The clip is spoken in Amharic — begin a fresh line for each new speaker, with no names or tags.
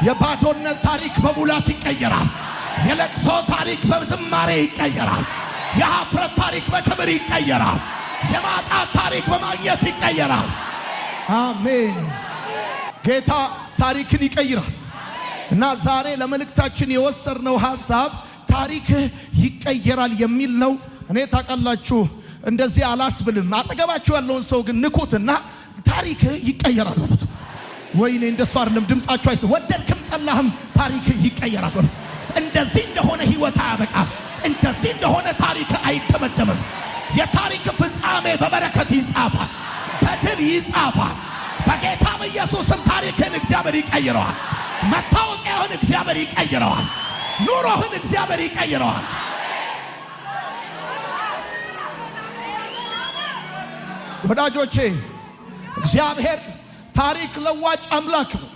የባዶነት ታሪክ በሙላት ይቀየራል። የለቅሶ ታሪክ በዝማሬ ይቀየራል። የኀፍረት ታሪክ በክብር ይቀየራል። የማጣት ታሪክ በማግኘት ይቀየራል። አሜን። ጌታ ታሪክን ይቀይራል። እና ዛሬ ለመልእክታችን የወሰድነው ሐሳብ ታሪክ ይቀየራል የሚል ነው። እኔ ታውቃላችሁ እንደዚህ አላስብልም። አጠገባችሁ ያለውን ሰው ግን ንኩትና ታሪክ ይቀየራል በሉት። ወይኔ እንደሱ አይደለም ድምጻችሁ አይስ ወደድክም ጠላህም ታሪክ ይቀየራል በሉት። እንደዚህ እንደሆነ ህይወት አያበቃም። እንደዚህ እንደሆነ ታሪክ አይተመደምም። የታሪክ ፍጻሜ በበረከት ይጻፋል፣ በድል ይጻፋል። በጌታ በኢየሱስም ታሪክን እግዚአብሔር ይቀይረዋል። መታወቂያውን እግዚአብሔር ይቀይረዋል። ኑሮህን እግዚአብሔር ይቀይረዋል። ወዳጆቼ እግዚአብሔር ታሪክ ለዋጭ አምላክ ነው።